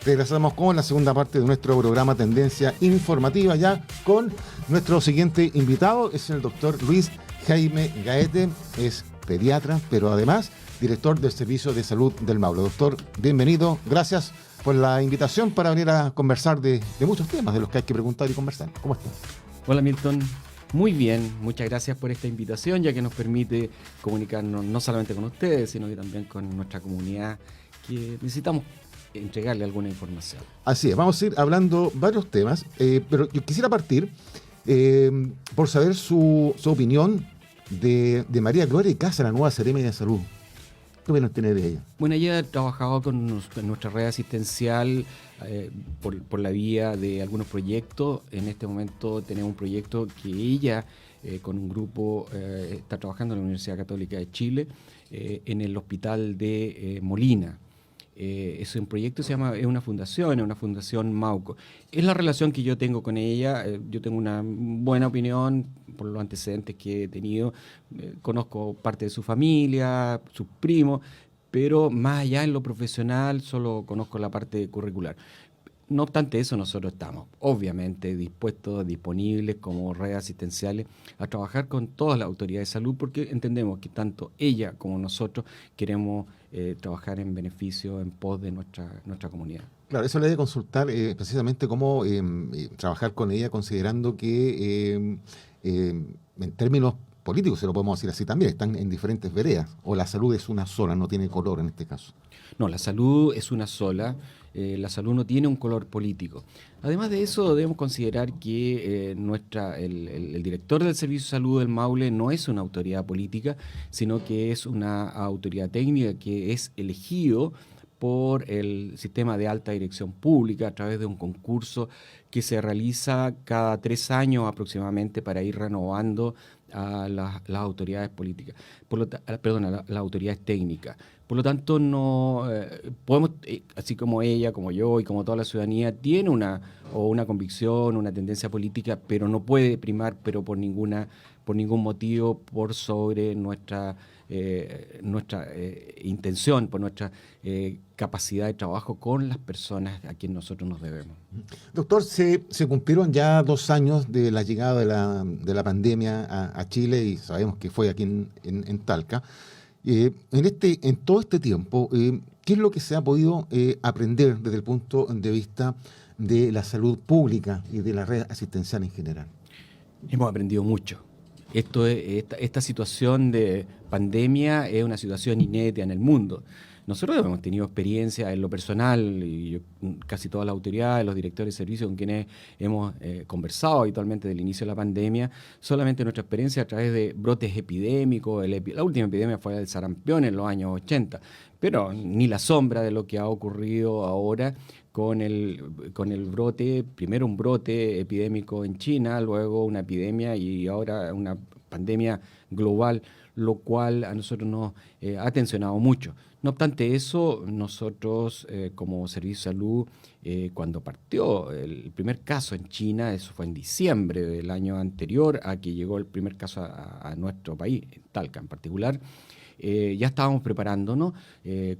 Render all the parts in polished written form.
Regresamos con la segunda parte de nuestro programa Tendencia Informativa, ya con nuestro siguiente invitado, es el doctor Luis Jaime Gaete, es pediatra, pero además director del Servicio de Salud del Maule. Doctor, bienvenido, gracias por la invitación para venir a conversar de muchos temas de los que hay que preguntar y conversar. ¿Cómo estás? Hola Milton, muy bien, muchas gracias por esta invitación, ya que nos permite comunicarnos no solamente con ustedes, sino que también con nuestra comunidad, que necesitamos entregarle alguna información. Así es, vamos a ir hablando varios temas, pero yo quisiera partir por saber su opinión de María Gloria Icaza, la nueva Seremi de Salud. ¿Qué opinión tiene de ella? Bueno, ella ha trabajado con nuestra red asistencial por la vía de algunos proyectos. En este momento tenemos un proyecto que ella, con un grupo, está trabajando en la Universidad Católica de Chile, en el hospital de Molina. Es un proyecto, es una fundación Mauco. Es la relación que yo tengo con ella. Yo tengo una buena opinión por los antecedentes que he tenido. Conozco parte de su familia, sus primos, pero más allá en lo profesional solo conozco la parte curricular. No obstante eso, nosotros estamos obviamente dispuestos, disponibles como redes asistenciales a trabajar con todas las autoridades de salud, porque entendemos que tanto ella como nosotros queremos trabajar en beneficio, en pos de nuestra comunidad. Claro, eso le debe consultar precisamente cómo trabajar con ella, considerando que en términos políticos, se lo podemos decir así también, están en diferentes veredas, o la salud es una sola, no tiene color en este caso. No, la salud es una sola, la salud no tiene un color político. Además de eso, debemos considerar que el director del Servicio de Salud del Maule no es una autoridad política, sino que es una autoridad técnica que es elegido por el sistema de alta dirección pública a través de un concurso que se realiza cada 3 años aproximadamente para ir renovando a las autoridades políticas, las autoridades técnicas. Por lo tanto, no podemos, así como ella, como yo y como toda la ciudadanía, tiene una convicción, una tendencia política, pero no puede primar, pero por ningún motivo, por sobre nuestra intención, por nuestra capacidad de trabajo con las personas a quienes nosotros nos debemos. Doctor, se cumplieron ya 2 años de la llegada de la pandemia a Chile, y sabemos que fue aquí en Talca. En todo este tiempo, ¿qué es lo que se ha podido aprender desde el punto de vista de la salud pública y de la red asistencial en general? Hemos aprendido mucho. Esta situación de pandemia es una situación inédita en el mundo. Nosotros hemos tenido experiencia en lo personal, y casi todas las autoridades, los directores de servicios con quienes hemos conversado habitualmente del inicio de la pandemia, solamente nuestra experiencia a través de brotes epidémicos. La última epidemia fue el sarampión en los años 80, pero ni la sombra de lo que ha ocurrido ahora con el brote, primero un brote epidémico en China, luego una epidemia y ahora una pandemia global, lo cual a nosotros nos ha tensionado mucho. No obstante eso, nosotros como Servicio de Salud, cuando partió el primer caso en China, eso fue en diciembre del año anterior a que llegó el primer caso a nuestro país, en Talca en particular, ya estábamos preparándonos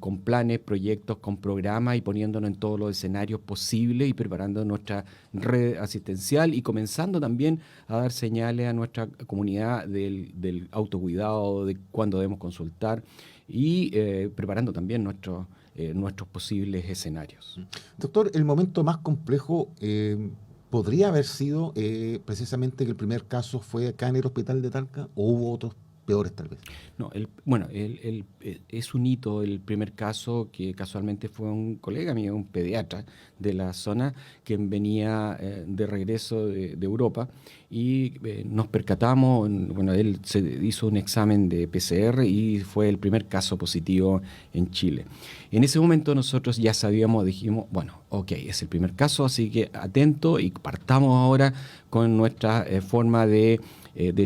con planes, proyectos, con programas y poniéndonos en todos los escenarios posibles y preparando nuestra red asistencial y comenzando también a dar señales a nuestra comunidad del autocuidado, de cuándo debemos consultar y preparando también nuestros posibles escenarios. Doctor, el momento más complejo podría haber sido precisamente que el primer caso fue acá en el hospital de Talca, o hubo otros peores tal vez. No, es un hito el primer caso, que casualmente fue un colega mío, un pediatra de la zona, que venía de regreso de Europa, y nos percatamos, él se hizo un examen de PCR y fue el primer caso positivo en Chile. En ese momento nosotros ya sabíamos, dijimos, ok, es el primer caso, así que atento y partamos ahora con nuestra forma de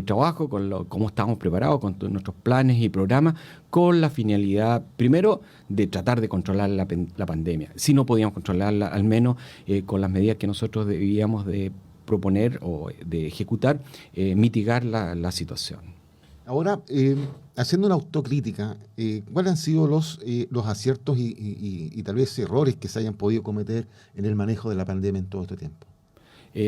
trabajo, cómo estamos preparados, con nuestros planes y programas, con la finalidad, primero, de tratar de controlar la pandemia. Si no podíamos controlarla, al menos con las medidas que nosotros debíamos de proponer o de ejecutar, mitigar la situación. Ahora, haciendo una autocrítica, ¿cuáles han sido los aciertos y tal vez errores que se hayan podido cometer en el manejo de la pandemia en todo este tiempo?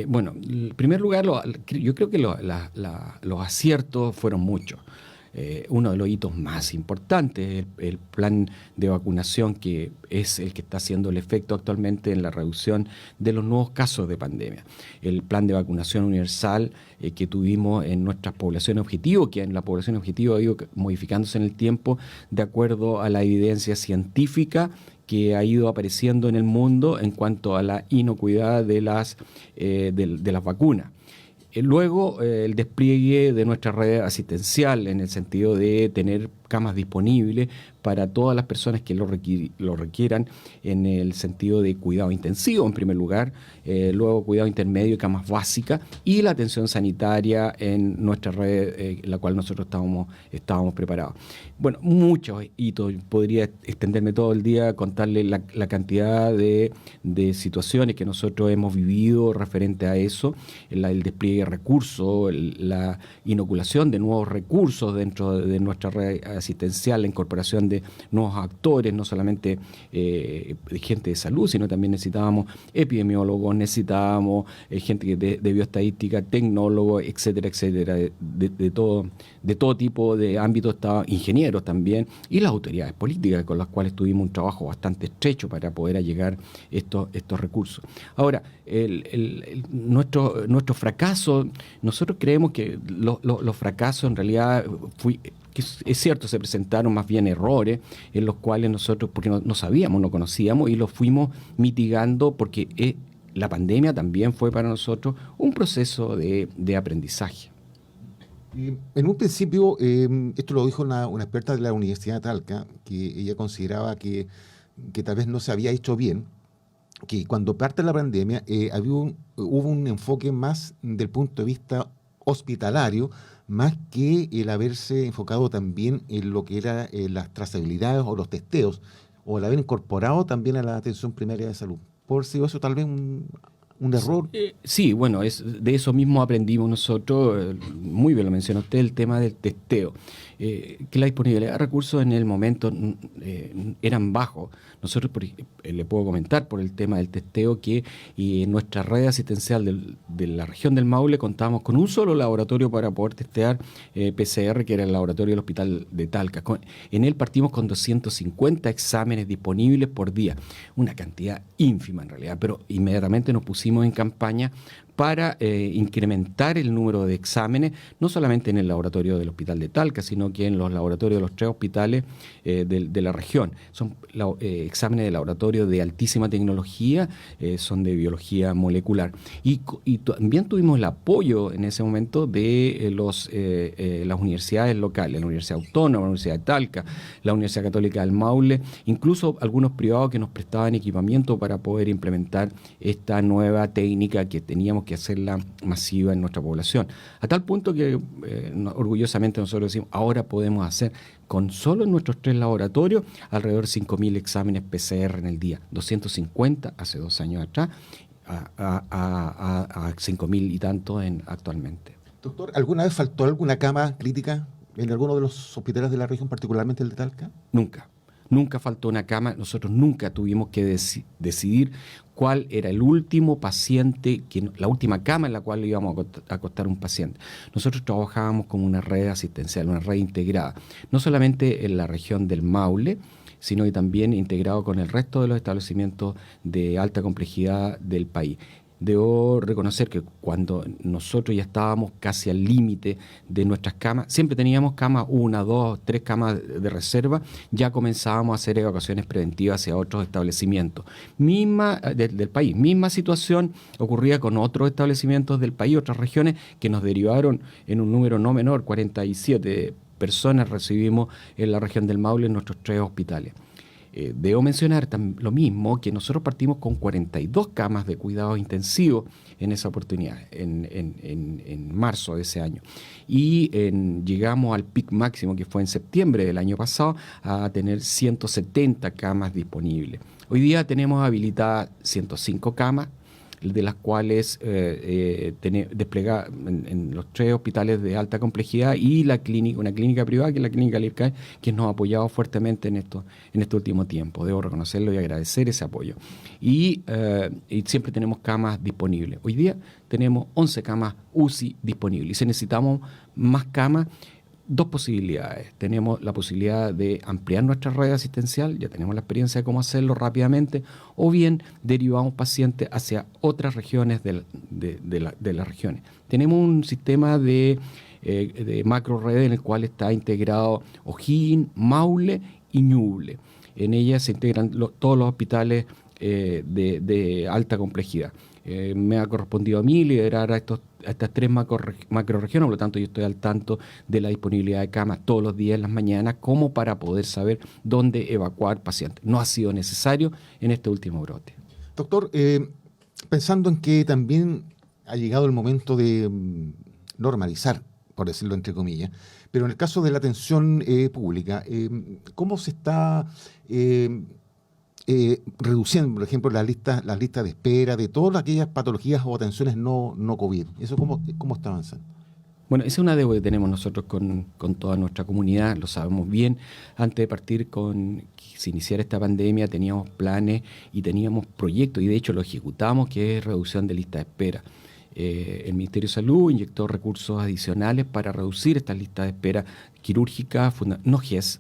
Bueno, en primer lugar, yo creo que los aciertos fueron muchos. Uno de los hitos más importantes, el plan de vacunación, que es el que está haciendo el efecto actualmente en la reducción de los nuevos casos de pandemia. El plan de vacunación universal que tuvimos en nuestras poblaciones objetivo, que en la población objetivo ha ido modificándose en el tiempo de acuerdo a la evidencia científica que ha ido apareciendo en el mundo en cuanto a la inocuidad de las vacunas. Luego, el despliegue de nuestra red asistencial en el sentido de tener camas disponibles para todas las personas que lo requieran en el sentido de cuidado intensivo, en primer lugar, luego cuidado intermedio y camas básicas, y la atención sanitaria en nuestra red, la cual nosotros estábamos preparados. Bueno, muchos hitos, podría extenderme todo el día a contarle la cantidad de situaciones que nosotros hemos vivido referente a eso, el despliegue de recursos, la inoculación de nuevos recursos dentro de nuestra red asistencial, la incorporación de nuevos actores, no solamente gente de salud, sino también necesitábamos epidemiólogos, necesitábamos gente de bioestadística, tecnólogos, etcétera, etcétera, de todo tipo de ámbitos, estaban ingenieros también, y las autoridades políticas con las cuales tuvimos un trabajo bastante estrecho para poder allegar estos recursos. Ahora, nuestro fracaso, nosotros creemos que los fracasos en realidad que es cierto, se presentaron más bien errores en los cuales nosotros, porque no sabíamos, no conocíamos, y los fuimos mitigando porque la pandemia también fue para nosotros un proceso de aprendizaje. En un principio, esto lo dijo una experta de la Universidad de Talca, que ella consideraba que tal vez no se había hecho bien, que cuando parte la pandemia hubo un enfoque más del punto de vista hospitalario, más que el haberse enfocado también en lo que era las trazabilidades o los testeos, o el haber incorporado también a la atención primaria de salud. Por si eso tal vez un error. Sí, bueno, de eso mismo aprendimos nosotros, muy bien lo mencionó usted, el tema del testeo, que la disponibilidad de recursos en el momento eran bajos. Nosotros, le puedo comentar por el tema del testeo que en nuestra red asistencial de la región del Maule contábamos con un solo laboratorio para poder testear PCR, que era el laboratorio del Hospital de Talca. En él partimos con 250 exámenes disponibles por día, una cantidad ínfima en realidad, pero inmediatamente nos pusimos en campaña para incrementar el número de exámenes, no solamente en el laboratorio del Hospital de Talca, sino que en los laboratorios de los 3 hospitales de la región. Son exámenes de laboratorio de altísima tecnología, son de biología molecular. Y también tuvimos el apoyo en ese momento de las universidades locales, la Universidad Autónoma, la Universidad de Talca, la Universidad Católica del Maule, incluso algunos privados que nos prestaban equipamiento para poder implementar esta nueva técnica que teníamos que hacerla masiva en nuestra población. A tal punto que orgullosamente nosotros decimos, ahora podemos hacer con solo en nuestros 3 laboratorios alrededor de 5.000 exámenes PCR en el día. 250 hace 2 años atrás, a 5.000 y tanto actualmente. Doctor, ¿alguna vez faltó alguna cama crítica en alguno de los hospitales de la región, particularmente el de Talca? Nunca faltó una cama. Nosotros nunca tuvimos que decidir cuál era el último paciente, la última cama en la cual íbamos a acostar un paciente. Nosotros trabajábamos como una red asistencial, una red integrada, no solamente en la región del Maule, sino que también integrado con el resto de los establecimientos de alta complejidad del país. Debo reconocer que cuando nosotros ya estábamos casi al límite de nuestras camas, siempre teníamos camas, 1, 2, 3 camas de reserva, ya comenzábamos a hacer evacuaciones preventivas hacia otros establecimientos del país. Misma situación ocurría con otros establecimientos del país, otras regiones que nos derivaron en un número no menor, 47 personas recibimos en la región del Maule en nuestros 3 hospitales. Debo mencionar lo mismo, que nosotros partimos con 42 camas de cuidados intensivos en esa oportunidad, en marzo de ese año. Y llegamos al pic máximo, que fue en septiembre del año pasado, a tener 170 camas disponibles. Hoy día tenemos habilitadas 105 camas, de las cuales desplegadas en los 3 hospitales de alta complejidad y una clínica privada, que es la clínica Lircay, que nos ha apoyado fuertemente en este último tiempo. Debo reconocerlo y agradecer ese apoyo. Y siempre tenemos camas disponibles. Hoy día tenemos 11 camas UCI disponibles. Y si necesitamos más camas, 2 posibilidades. Tenemos la posibilidad de ampliar nuestra red asistencial, ya tenemos la experiencia de cómo hacerlo rápidamente, o bien derivamos pacientes hacia otras regiones de las regiones. Tenemos un sistema de macro red en el cual está integrado O'Higgins, Maule y Ñuble. En ella se integran todos los hospitales de alta complejidad. Me ha correspondido a mí liderar a estas 3 macroregiones, por lo tanto yo estoy al tanto de la disponibilidad de camas todos los días en las mañanas, como para poder saber dónde evacuar pacientes. No ha sido necesario en este último brote. Doctor, pensando en que también ha llegado el momento de normalizar, por decirlo entre comillas, pero en el caso de la atención pública, ¿cómo se está reduciendo, por ejemplo, las listas de espera de todas aquellas patologías o atenciones no COVID? ¿Eso cómo está avanzando? Bueno, esa es una deuda que tenemos nosotros con toda nuestra comunidad, lo sabemos bien. Antes de partir que se iniciara esta pandemia, teníamos planes y teníamos proyectos, y de hecho lo ejecutamos, que es reducción de listas de espera. El Ministerio de Salud inyectó recursos adicionales para reducir estas listas de espera quirúrgicas, no GES,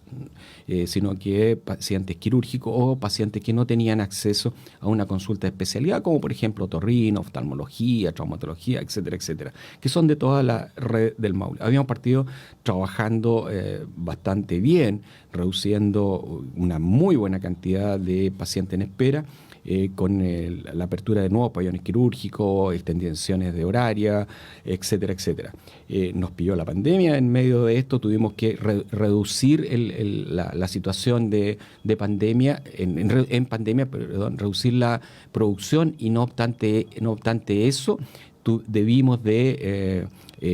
sino que pacientes quirúrgicos o pacientes que no tenían acceso a una consulta de especialidad, como por ejemplo otorrino, oftalmología, traumatología, etcétera, etcétera, que son de toda la red del Maule. Habíamos partido trabajando bastante bien, reduciendo una muy buena cantidad de pacientes en espera, con la apertura de nuevos pabellones quirúrgicos, extensiones de horaria, etcétera, etcétera. Nos pilló la pandemia, en medio de esto tuvimos que reducir la situación de pandemia, en pandemia, reducir la producción, y no obstante eso, debimos de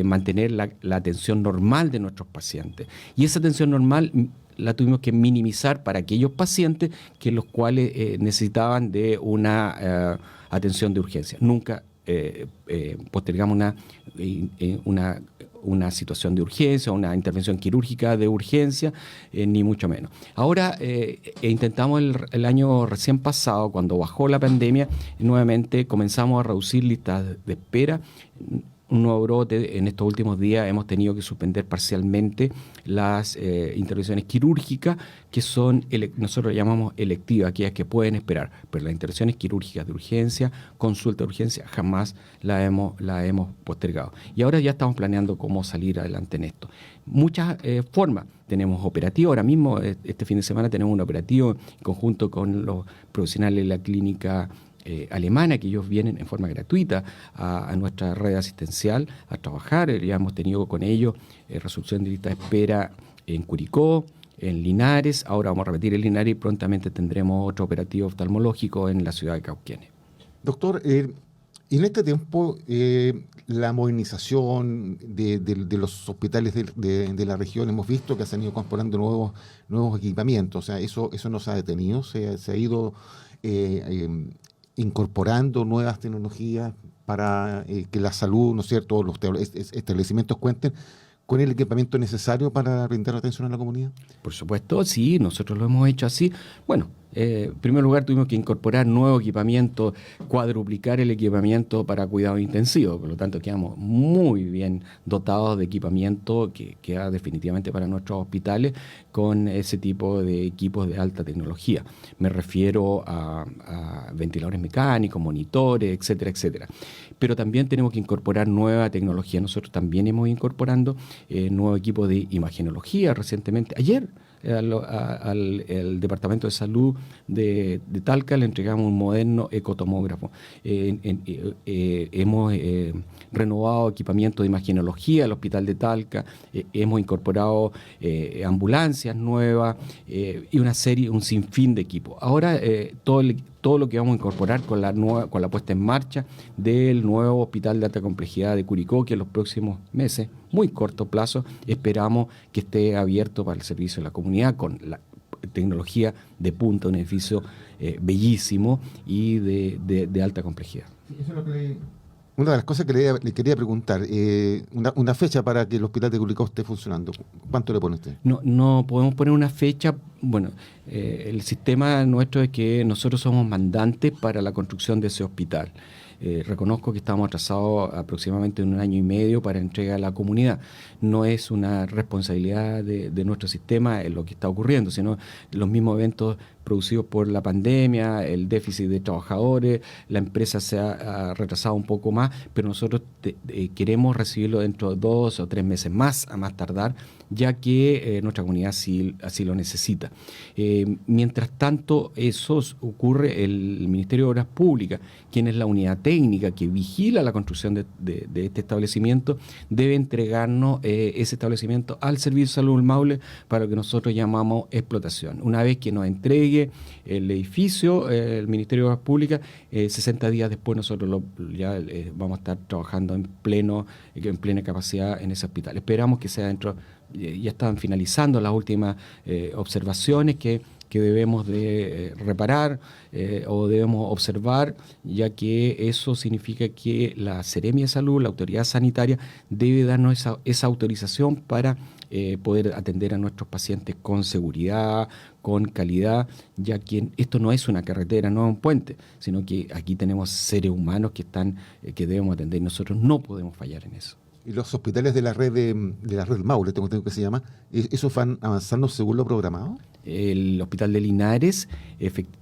mantener la atención normal de nuestros pacientes. Y esa atención normal la tuvimos que minimizar para aquellos pacientes que los cuales necesitaban de una atención de urgencia. Nunca postergamos una situación de urgencia, una intervención quirúrgica de urgencia, ni mucho menos. Ahora intentamos el año recién pasado, cuando bajó la pandemia, nuevamente comenzamos a reducir listas de espera. Un nuevo brote. En estos últimos días hemos tenido que suspender parcialmente las intervenciones quirúrgicas, que son, nosotros llamamos electivas, aquellas que pueden esperar, pero las intervenciones quirúrgicas de urgencia, consulta de urgencia, jamás la hemos postergado. Y ahora ya estamos planeando cómo salir adelante en esto. Muchas formas. Tenemos operativos, ahora mismo, este fin de semana tenemos un operativo en conjunto con los profesionales de la clínica alemana, que ellos vienen en forma gratuita a nuestra red asistencial a trabajar. Ya hemos tenido con ellos resolución de lista de espera en Curicó, en Linares. Ahora vamos a repetir en Linares y prontamente tendremos otro operativo oftalmológico en la ciudad de Cauquenes. Doctor, en este tiempo la modernización de los hospitales de la región, hemos visto que se han ido incorporando nuevos equipamientos. O sea, eso no se ha detenido, se ha ido incorporando nuevas tecnologías para que la salud, ¿no es cierto?, los establecimientos cuenten con el equipamiento necesario para brindar atención a la comunidad. Por supuesto, sí, nosotros lo hemos hecho así. Bueno, en primer lugar tuvimos que incorporar nuevo equipamiento, cuadruplicar el equipamiento para cuidados intensivos, por lo tanto quedamos muy bien dotados de equipamiento que queda definitivamente para nuestros hospitales con ese tipo de equipos de alta tecnología. Me refiero a ventiladores mecánicos, monitores, etcétera, etcétera. Pero también tenemos que incorporar nueva tecnología. Nosotros también hemos incorporando nuevo equipo de imagenología recientemente. Ayer al Departamento de Salud de Talca le entregamos un moderno ecotomógrafo. Hemos renovado equipamiento de imagenología al Hospital de Talca, hemos incorporado ambulancias nuevas y un sinfín de equipos. Ahora todo lo que vamos a incorporar con la puesta en marcha del nuevo Hospital de Alta Complejidad de Curicó, que en los próximos meses, muy corto plazo, esperamos que esté abierto para el servicio de la comunidad, con tecnología de punta, un edificio bellísimo y de alta complejidad. Eso es lo que una de las cosas que le quería preguntar, una fecha para que el hospital de Curicó esté funcionando. ¿Cuánto le pone usted? No podemos poner una fecha. Bueno, el sistema nuestro es que nosotros somos mandantes para la construcción de ese hospital. Reconozco que estamos atrasados aproximadamente en 1 año y medio para entrega a la comunidad. No es una responsabilidad de nuestro sistema lo que está ocurriendo, sino los mismos eventos producidos por la pandemia, el déficit de trabajadores, la empresa se ha retrasado un poco más, pero nosotros queremos recibirlo dentro de 2 o 3 meses más, a más tardar, ya que nuestra comunidad así lo necesita. Mientras tanto, eso ocurre, el Ministerio de Obras Públicas, quien es la unidad técnica que vigila la construcción de este establecimiento, debe entregarnos ese establecimiento al Servicio de Salud del Maule para lo que nosotros llamamos explotación. Una vez que nos entregue el edificio, el Ministerio de Obras Públicas, 60 días después nosotros ya vamos a estar trabajando en plena capacidad en ese hospital. Esperamos que sea ya están finalizando las últimas observaciones que debemos de reparar o debemos observar, ya que eso significa que la Seremia de Salud, la autoridad sanitaria, debe darnos esa autorización para poder atender a nuestros pacientes con seguridad, con calidad, ya que esto no es una carretera, no es un puente, sino que aquí tenemos seres humanos que debemos atender y nosotros no podemos fallar en eso. Y los hospitales de la red Maule, tengo que se llama, ¿esos van avanzando según lo programado? El hospital de Linares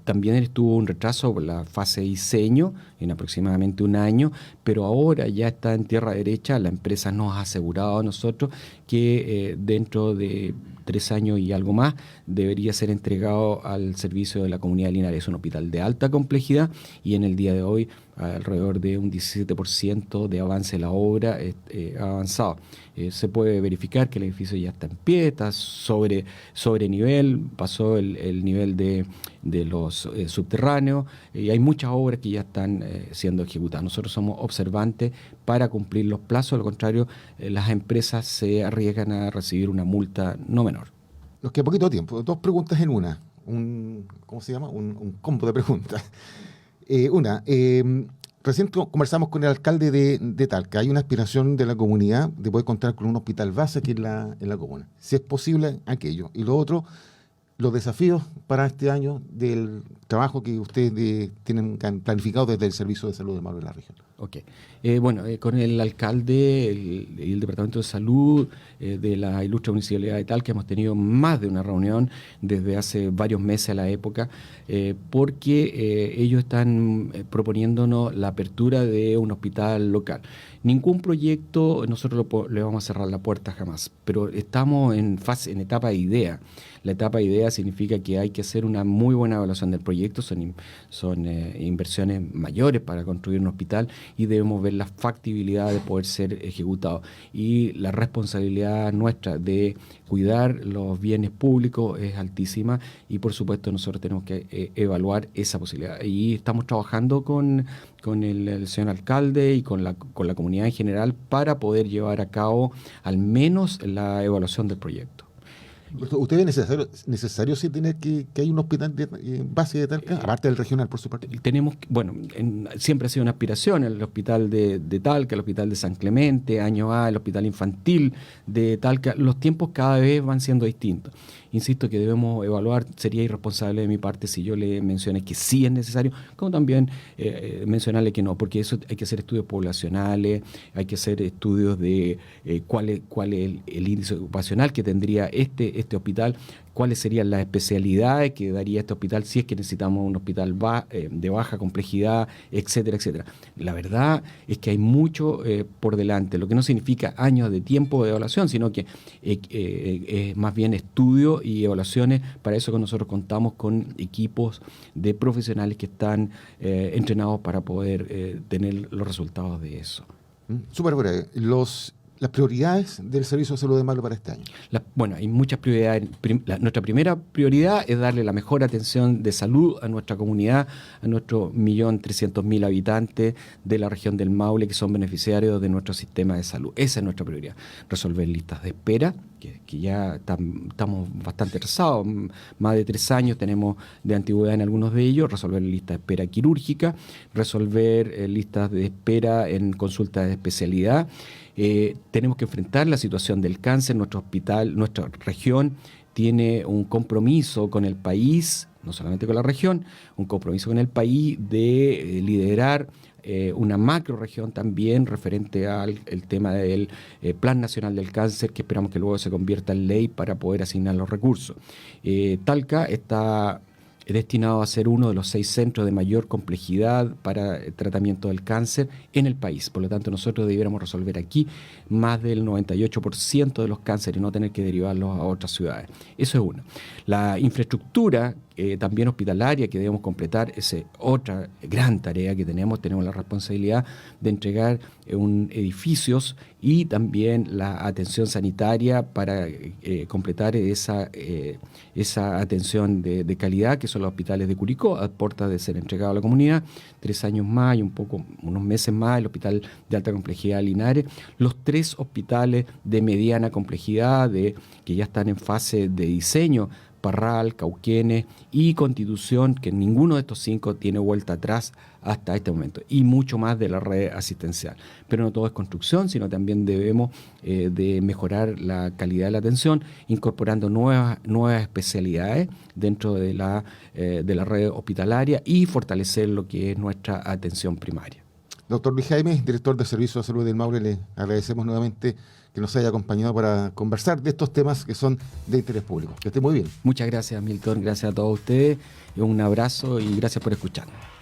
también tuvo un retraso por la fase de diseño en aproximadamente 1 año, pero ahora ya está en tierra derecha. La empresa nos ha asegurado a nosotros que dentro de 3 años y algo más debería ser entregado al servicio de la comunidad de Linares. Es un hospital de alta complejidad y en el día de hoy alrededor de un 17% de avance de la obra ha avanzado. Se puede verificar que el edificio ya está en pie, está sobre nivel, pasó el nivel de los subterráneos y hay muchas obras que ya están siendo ejecutadas. Nosotros somos observantes para cumplir los plazos, al contrario, las empresas se arriesgan a recibir una multa no menor. Nos queda poquito tiempo, 2 preguntas en una, ¿cómo se llama? Un combo de preguntas. Recién conversamos con el alcalde de Talca. Hay una aspiración de la comunidad de poder contar con un hospital base aquí en la comuna. Si es posible, aquello. Y lo otro, los desafíos para este año del trabajo que ustedes tienen planificado desde el Servicio de Salud del Maule de la región. Ok. Con el alcalde y el Departamento de Salud de la ilustre municipalidad de Talca hemos tenido más de una reunión desde hace varios meses a la época, porque ellos están proponiéndonos la apertura de un hospital local. Ningún proyecto nosotros le vamos a cerrar la puerta jamás, pero estamos en etapa de idea. La etapa de idea significa que hay que hacer una muy buena evaluación del proyecto, son inversiones mayores para construir un hospital y debemos ver la factibilidad de poder ser ejecutado. Y la responsabilidad nuestra de cuidar los bienes públicos es altísima y por supuesto nosotros tenemos que evaluar esa posibilidad. Y estamos trabajando con el señor alcalde y con la comunidad en general para poder llevar a cabo al menos la evaluación del proyecto. ¿Usted ve necesario sí tener que hay un hospital base de Talca, aparte del regional, por su parte? Siempre ha sido una aspiración el hospital de Talca, el hospital de San Clemente, Año A, el hospital infantil de Talca. Los tiempos cada vez van siendo distintos. Insisto que debemos evaluar, sería irresponsable de mi parte si yo le mencioné que sí es necesario, como también mencionarle que no, porque eso hay que hacer estudios poblacionales, hay que hacer estudios de cuál es el índice ocupacional que tendría este hospital, cuáles serían las especialidades que daría este hospital si es que necesitamos un hospital de baja complejidad, etcétera, etcétera. La verdad es que hay mucho por delante, lo que no significa años de tiempo de evaluación, sino que es más bien estudio y evaluaciones. Para eso que nosotros contamos con equipos de profesionales que están entrenados para poder tener los resultados de eso. Súper breve. Los las prioridades del Servicio de Salud de Maule para este año? Bueno, hay muchas prioridades. Nuestra primera prioridad es darle la mejor atención de salud a nuestra comunidad, a nuestros 1.300.000 habitantes de la región del Maule que son beneficiarios de nuestro sistema de salud. Esa es nuestra prioridad. Resolver listas de espera, que ya estamos bastante atrasados, más de 3 años tenemos de antigüedad en algunos de ellos. Resolver listas de espera quirúrgica, resolver listas de espera en consultas de especialidad. Tenemos que enfrentar la situación del cáncer. Nuestro hospital, nuestra región tiene un compromiso con el país, no solamente con la región, un compromiso con el país de liderar una macro región también referente al tema del Plan Nacional del Cáncer, que esperamos que luego se convierta en ley para poder asignar los recursos. Talca está destinado a ser uno de los 6 centros de mayor complejidad para el tratamiento del cáncer en el país. Por lo tanto, nosotros debiéramos resolver aquí más del 98% de los cánceres y no tener que derivarlos a otras ciudades. Eso es uno. La infraestructura también hospitalaria que debemos completar es otra gran tarea que tenemos. Tenemos la responsabilidad de entregar edificios y también la atención sanitaria para completar esa atención de calidad, que son los hospitales de Curicó, a puertas de ser entregado a la comunidad. 3 años más y unos meses más, el hospital de alta complejidad Linares. Los 3 hospitales de mediana complejidad que ya están en fase de diseño, Parral, Cauquenes y Constitución, que ninguno de estos 5 tiene vuelta atrás hasta este momento, y mucho más de la red asistencial. Pero no todo es construcción, sino también debemos de mejorar la calidad de la atención, incorporando nuevas especialidades dentro de la red hospitalaria y fortalecer lo que es nuestra atención primaria. Doctor Luis Jaime, director de Servicio de Salud del Maule, le agradecemos nuevamente que nos haya acompañado para conversar de estos temas que son de interés público. Que esté muy bien. Muchas gracias, Milton. Gracias a todos ustedes. Un abrazo y gracias por escucharnos.